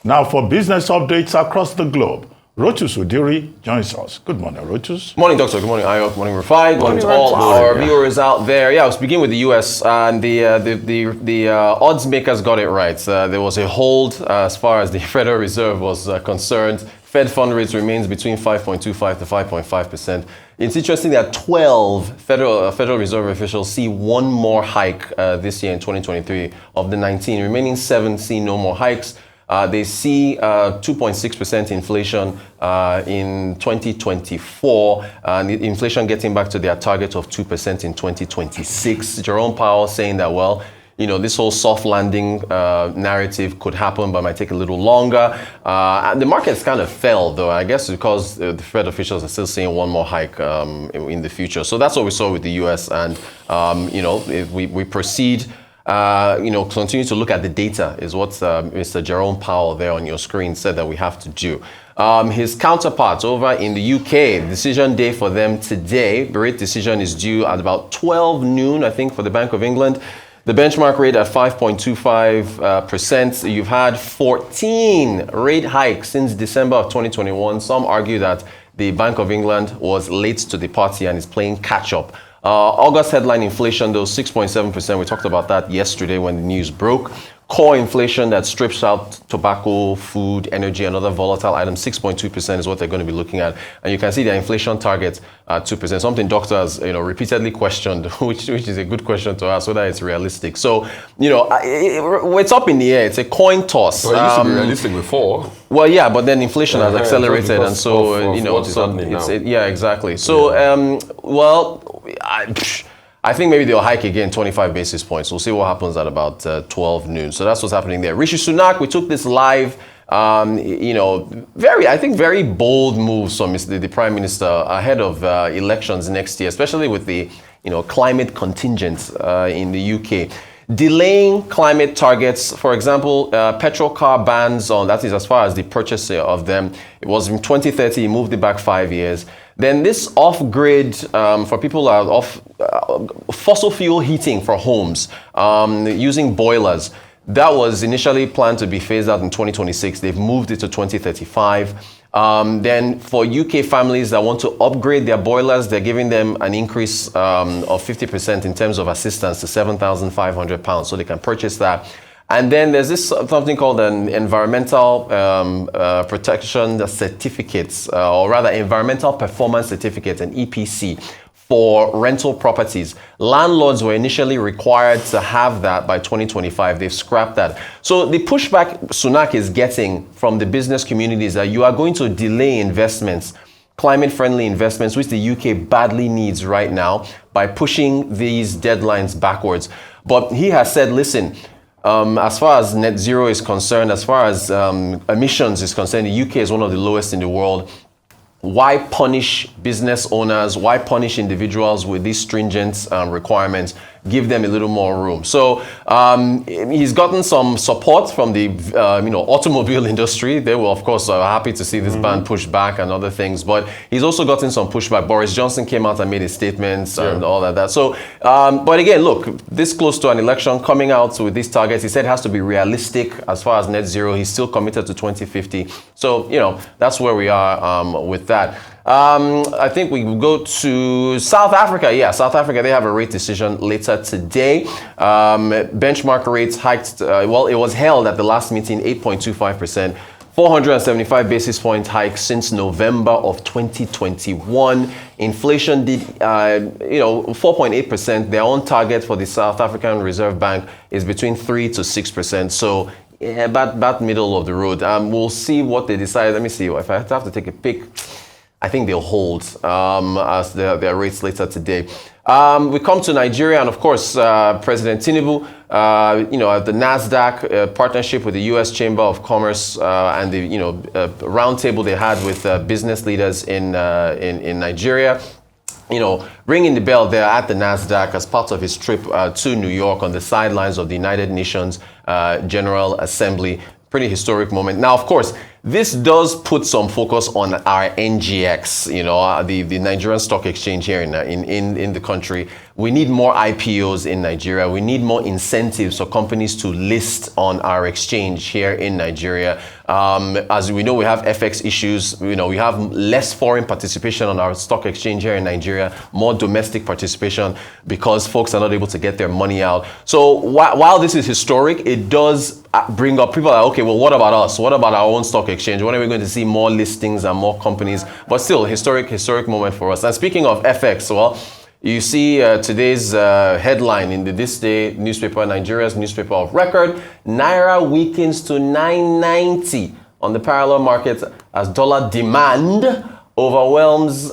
Now for business updates across the globe, Rotus Udiri joins us. Good morning, Rotus. Morning, Doctor. Good morning, Ayo. Good morning, Rufai. Good morning to all our viewers out there. Yeah, let's begin with the U.S. and the odds makers got it right. There was a hold as far as the Federal Reserve was concerned. Fed fund rates remains between 5.25 to 5.5%. It's interesting that 12 Federal Reserve officials see one more hike this year in 2023 of the 19. Remaining 7 see no more hikes. They see 2.6% inflation in 2024, and inflation getting back to their target of 2% in 2026. Jerome Powell saying that, well, you know, this whole soft landing narrative could happen, but might take a little longer. And the markets kind of fell, though, I guess because the Fed officials are still seeing one more hike in the future. So that's what we saw with the U.S. And, you know, if we proceed, you know, continue to look at the data is what Mr. Jerome Powell there on your screen said that we have to do. His counterparts over in the UK, decision day for them today. The rate decision is due at about 12 noon, I think, for the Bank of England. The benchmark rate at 5.25%. You've had 14 rate hikes since December of 2021. Some argue that the Bank of England was late to the party and is playing catch up. August headline inflation, though, 6.7%. We talked about that yesterday when the news broke. Core inflation that strips out tobacco, food, energy, and other volatile items, 6.2% is what they're going to be looking at. And you can see their inflation target at 2%, something doctors, you know, repeatedly questioned, which is a good question to ask, whether it's realistic. So, you know, it's up in the air. It's a coin toss. Well, it used to be realistic before. Well, yeah, but then inflation has accelerated, and so, you know, yeah, exactly. So, well, I think maybe they'll hike again 25 basis points. We'll see what happens at about 12 noon. So that's what's happening there. Rishi Sunak, we took this live, you know, very bold moves from the Prime Minister ahead of elections next year, especially with the, you know, climate contingent in the UK. Delaying climate targets, for example, petrol car bans on, that is as far as the purchase of them. It was in 2030, he moved it back 5 years. Then this off-grid, for people who are off fossil fuel heating for homes, using boilers, that was initially planned to be phased out in 2026. They've moved it to 2035. Then for UK families that want to upgrade their boilers, they're giving them an increase of 50% in terms of assistance to £7,500, so they can purchase that. And then there's this something called an environmental protection certificates, or rather environmental performance certificate, an EPC, for rental properties. Landlords were initially required to have that by 2025. They've scrapped that. So the pushback Sunak is getting from the business community is that you are going to delay investments, climate-friendly investments, which the UK badly needs right now, by pushing these deadlines backwards. But he has said, listen, as far as net zero is concerned, as far as emissions is concerned, the UK is one of the lowest in the world. Why punish business owners? Why punish individuals with these stringent requirements? Give them a little more room. So he's gotten some support from the you know, automobile industry. They were, of course, happy to see this ban pushed back and other things. But he's also gotten some pushback. Boris Johnson came out and made his statements and all of that. So, but again, look, this close to an election, coming out with these targets, he said it has to be realistic as far as net zero. He's still committed to 2050. So, you know, that's where we are with that. I think we will go to South Africa. Yeah, South Africa, they have a rate decision later today. Benchmark rates hiked, well, it was held at the last meeting, 8.25%. 475 basis point hike since November of 2021. Inflation did, you know, 4.8%. Their own target for the South African Reserve Bank is between 3 to 6%. So, yeah, about middle of the road. We'll see what they decide. Let me see. If I have to take a pick, I think they'll hold as their rates later today. We come to Nigeria, and of course, President Tinubu, you know, at the NASDAQ partnership with the U.S. Chamber of Commerce and the, you know, roundtable they had with business leaders in Nigeria. You know, ringing the bell there at the NASDAQ as part of his trip to New York on the sidelines of the United Nations General Assembly. Pretty historic moment. Now, of course, this does put some focus on our NGX, you know, the Nigerian Stock Exchange here in the country. We need more IPOs in Nigeria. We need more incentives for companies to list on our exchange here in Nigeria. As we know, we have FX issues. We have less foreign participation on our stock exchange here in Nigeria, more domestic participation because folks are not able to get their money out. So while this is historic, it does bring up people like, okay, well, what about us? What about our own stock exchange? When are we going to see more listings and more companies? But still, historic moment for us. And speaking of FX, well, you see today's headline in the This Day newspaper, Nigeria's newspaper of record, Naira weakens to 990 on the parallel market as dollar demand overwhelms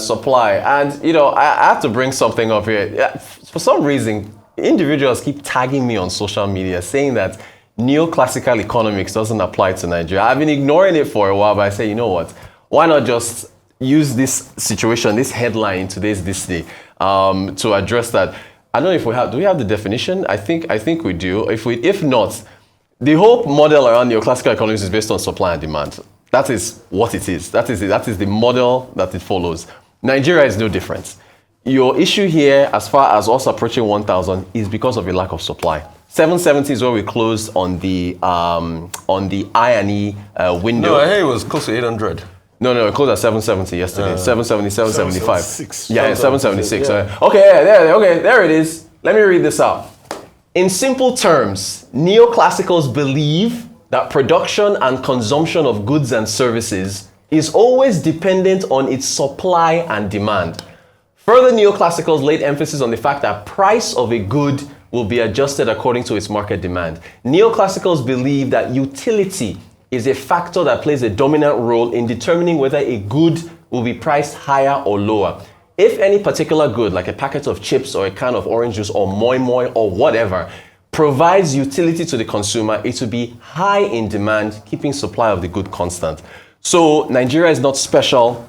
supply. And, I have to bring something up here. For some reason, individuals keep tagging me on social media saying that neoclassical economics doesn't apply to Nigeria. I've been ignoring it for a while, but I say, you know what? Why not just use this situation, this headline in today's This Day to address that. I don't know if do we have the definition? I think we do. If not, the whole model around neoclassical economics is based on supply and demand. That is what it is. That is the model that it follows. Nigeria is no different. Your issue here, as far as us approaching 1,000, is because of a lack of supply. 770 is where we closed on the I&E window. No, I heard it was close to 800. No, it closed at 770 yesterday. 770, 775. 776. Yeah, 776. Yeah. Okay, there it is. Let me read this out. In simple terms, neoclassicals believe that production and consumption of goods and services is always dependent on its supply and demand. Further, neoclassicals laid emphasis on the fact that price of a good will be adjusted according to its market demand. Neoclassicals believe that utility is a factor that plays a dominant role in determining whether a good will be priced higher or lower. If any particular good, like a packet of chips or a can of orange juice or moi moi or whatever, provides utility to the consumer, it will be high in demand, keeping supply of the good constant. So Nigeria is not special.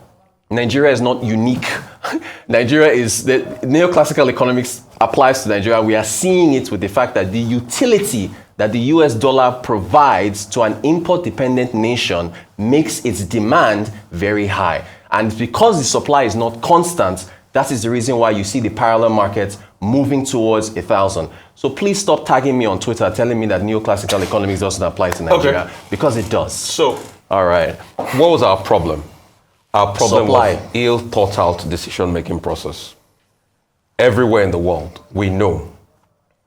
Nigeria is not unique. Nigeria is, the neoclassical economics applies to Nigeria. We are seeing it with the fact that the utility that the US dollar provides to an import-dependent nation makes its demand very high. And because the supply is not constant, that is the reason why you see the parallel market moving towards 1,000. So please stop tagging me on Twitter telling me that neoclassical economics doesn't apply to Nigeria, because it does. So, all right. What was our problem? Our problem Supply. was ill thought out decision-making process. Everywhere in the world, we know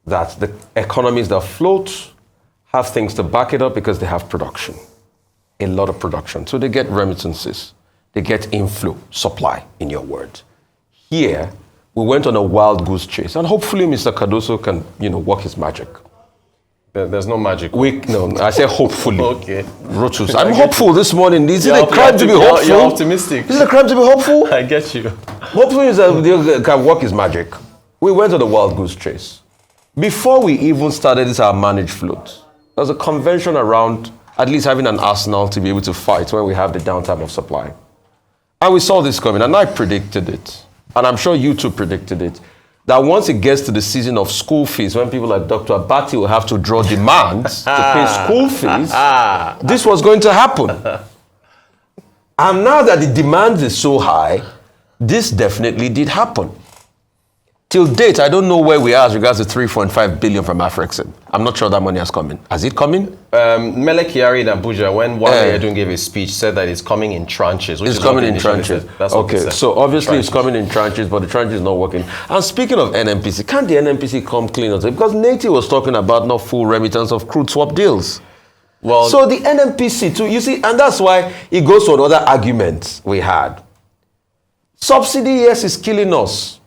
that the economies that float have things to back it up because they have production, a lot of production. So they get remittances, they get inflow, supply, in your words. Here, we went on a wild goose chase, and hopefully Mr. Cardoso can, work his magic. There's no magic. No, I say hopefully. Okay. Rotus. I'm hopeful this morning. Is it a crime to be hopeful? You're optimistic. Is it a crime to be hopeful? I get you. Hopefully he can work his magic. We went on the wild goose chase. Before we even started this, our managed float, there was a convention around at least having an arsenal to be able to fight when we have the downtime of supply. And we saw this coming, and I predicted it. And I'm sure you too predicted it. That once it gets to the season of school fees, when people like Dr. Abati will have to draw demands to pay school fees, this was going to happen. And now that the demand is so high, this definitely did happen. Till date, I don't know where we are as regards to 3.5 billion from Afrexim. I'm not sure that money has come in. Has it come in? Mele Kyari in Abuja, when Wale Edun gave his speech, said that it's coming in tranches. It's coming in tranches. That's what okay, so obviously it's coming in tranches, but the tranche is not working. And speaking of NNPC, can't the NNPC come clean? Because Nate was talking about not full remittance of crude swap deals. Well, so the NNPC too, you see, and that's why it goes to another argument we had. Subsidy, yes, is killing us.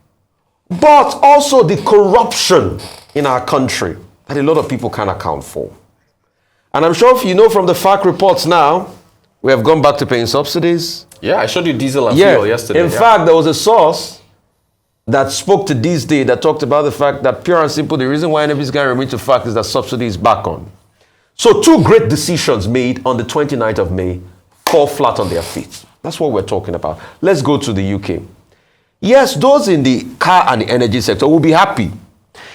But also the corruption in our country that a lot of people can't account for. And I'm sure if you know from the FAC reports now, we have gone back to paying subsidies. Yeah, I showed you diesel and fuel yesterday. In fact, there was a source that spoke to this day that talked about the fact that pure and simple, the reason why NFB's going to remit to FAC is that subsidy is back on. So two great decisions made on the 29th of May fall flat on their feet. That's what we're talking about. Let's go to the UK. Yes, those in the car and the energy sector will be happy.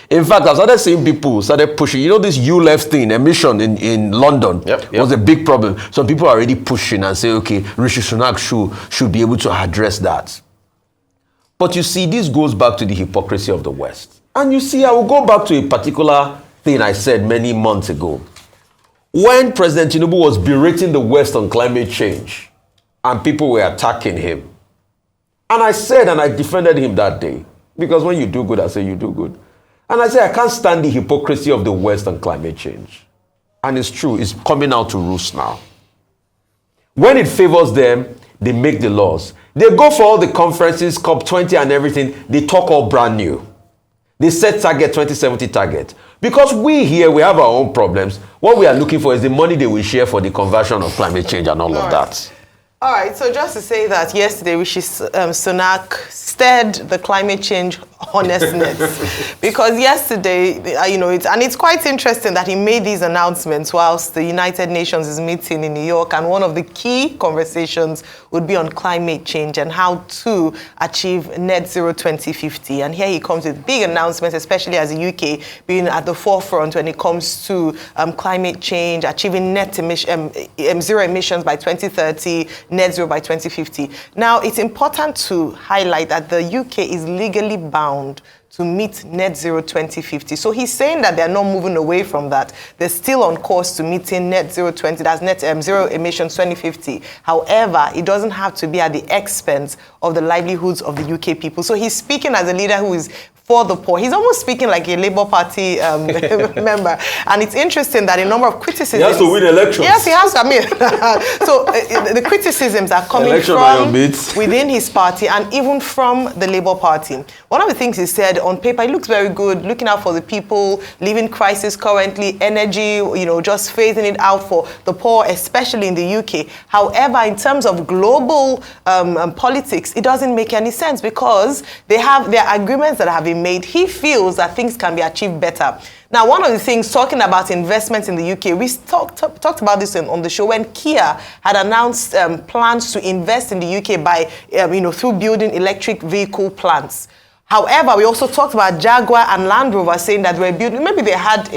In fact, I've started seeing people started pushing. You know this ULEF thing, emission in London was a big problem. Some people are already pushing and say, okay, Rishi Sunak should be able to address that. But you see, this goes back to the hypocrisy of the West. And you see, I will go back to a particular thing I said many months ago. when President Tinubu was berating the West on climate change and people were attacking him, and I said, and I defended him that day, because when you do good, I say you do good. And I said, I can't stand the hypocrisy of the West on climate change. And it's true, it's coming out to roost now. When it favors them, they make the laws. They go for all the conferences, COP20 and everything, they talk all brand new. They set target, 2070 target. Because we here, we have our own problems. What we are looking for is the money they will share for the conversion of climate change and all of that. All right, so just to say that yesterday, Rishi Sunak stirred the climate change honestness. Because yesterday, it's quite interesting that he made these announcements whilst the United Nations is meeting in New York, and one of the key conversations would be on climate change and how to achieve net zero 2050. And here he comes with big announcements, especially as the UK being at the forefront when it comes to climate change, achieving zero emissions by 2030, net zero by 2050. Now, it's important to highlight that the UK is legally bound to meet net zero 2050. So he's saying that they're not moving away from that. They're still on course to meeting net zero 20, that's net zero emissions 2050. However, it doesn't have to be at the expense of the livelihoods of the UK people. So he's speaking as a leader who is for the poor. He's almost speaking like a Labour Party member. And it's interesting that a number of criticisms... He has to win elections. Yes, he has to. I mean, so the criticisms are coming from within his party and even from the Labour Party. One of the things he said on paper, it looks very good, looking out for the people, living crisis currently, energy, just phasing it out for the poor, especially in the UK. However, in terms of global politics, it doesn't make any sense because there are agreements that have been made. He feels that things can be achieved better. Now, one of the things, talking about investments in the UK, we talked about this on the show when Kia had announced plans to invest in the UK by, through building electric vehicle plants. However, we also talked about Jaguar and Land Rover saying that we're building. Maybe they had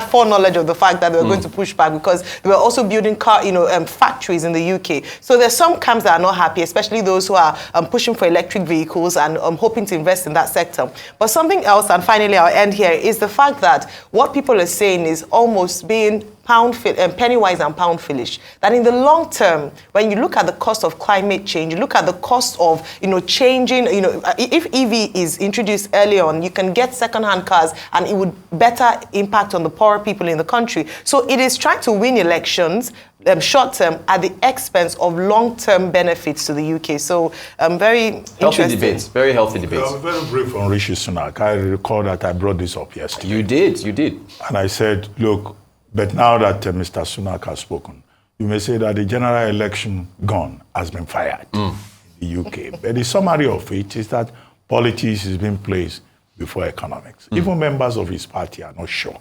foreknowledge of the fact that they were going to push back because they were also building factories in the UK. So there's some camps that are not happy, especially those who are pushing for electric vehicles and hoping to invest in that sector. But something else, and finally I'll end here, is the fact that what people are saying is almost being penny wise and pound foolish. That in the long term, when you look at the cost of climate change, you look at the cost of changing. If EV is introduced early on, you can get second-hand cars, and it would better impact on the poorer people in the country. So it is trying to win elections short term at the expense of long-term benefits to the UK. So very healthy debates, very healthy debates. I'm very brief on Rishi Sunak. I recall that I brought this up yesterday. You did. And I said, look. But now that Mr. Sunak has spoken, you may say that the general election gun has been fired in the UK. But the summary of it is that politics is being placed before economics. Even members of his party are not sure.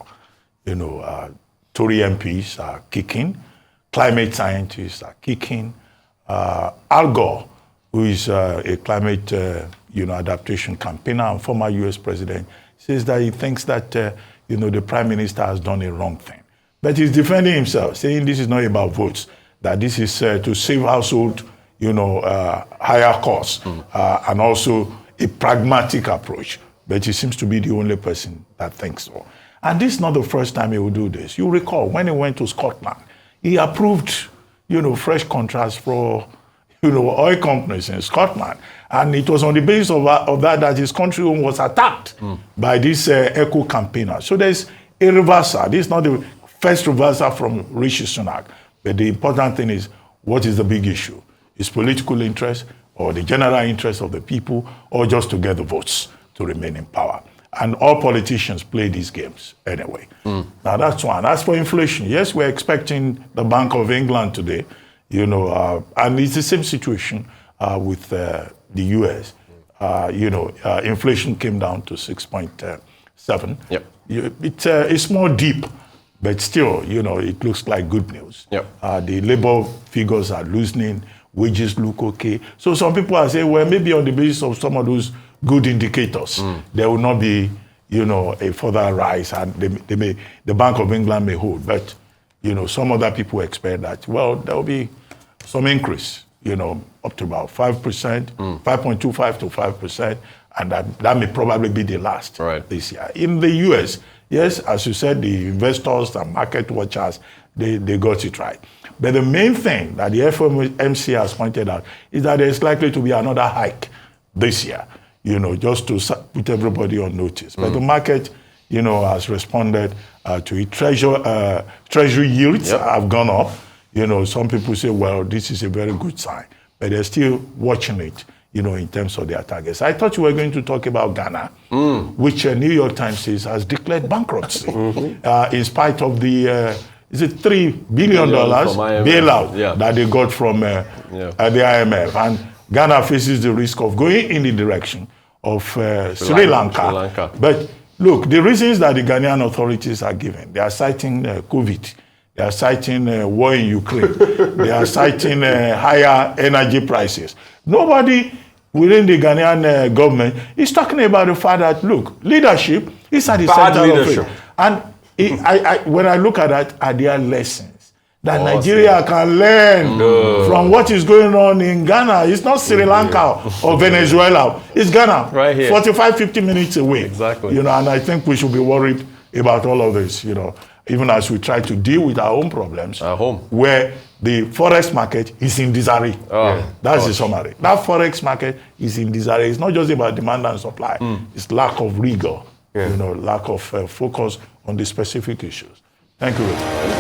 Tory MPs are kicking. Climate scientists are kicking. Al Gore, who is a climate adaptation campaigner and former US president, says that he thinks that the prime minister has done a wrong thing. But he's defending himself, saying this is not about votes, that this is to save household, higher costs, and also a pragmatic approach. But he seems to be the only person that thinks so. And this is not the first time he will do this. You recall, when he went to Scotland, he approved, fresh contracts for, oil companies in Scotland. And it was on the basis of that his country was attacked by these eco campaigners. So there's a reversal. This is not the first reversal from Rishi Sunak. But the important thing is, what is the big issue? Is political interest or the general interest of the people, or just to get the votes to remain in power? And all politicians play these games anyway. Now that's one. As for inflation, yes, we're expecting the Bank of England today, and it's the same situation with the US. Inflation came down to 6.7. Yep. It's more deep. But still, it looks like good news. Yep. The labor figures are loosening, wages look okay. So some people are saying, well, maybe on the basis of some of those good indicators, there will not be, a further rise, and the Bank of England may hold. But, some other people expect that, well, there will be some increase, up to about 5%, 5.25 to 5%, and that may probably be the last this year. In the US, yes, as you said, the investors and market watchers, they got it right. But the main thing that the FOMC has pointed out is that there's likely to be another hike this year, just to put everybody on notice. But the market, has responded to it. Treasury yields have gone up. Some people say, well, this is a very good sign, but they're still watching it, in terms of their targets. I thought you were going to talk about Ghana, which New York Times says has declared bankruptcy in spite of the, is it $3 billion bailout that they got from the IMF. And Ghana faces the risk of going in the direction of Sri Lanka. But look, the reasons that the Ghanaian authorities are giving, they are citing COVID, they are citing war in Ukraine, they are citing higher energy prices. Nobody within the Ghanaian government is talking about the fact that, look, leadership is at the center of it. And when I look at that, are there lessons that Nigeria can learn from what is going on in Ghana? It's not Sri Lanka or Venezuela. It's Ghana. Right here. 45, 50 minutes away. Exactly. And I think we should be worried about all of this, even as we try to deal with our own problems. At home. Where the forex market is in disarray. That's the summary. That forex market is in disarray. It's not just about demand and supply. It's lack of rigor, lack of focus on the specific issues. Thank you.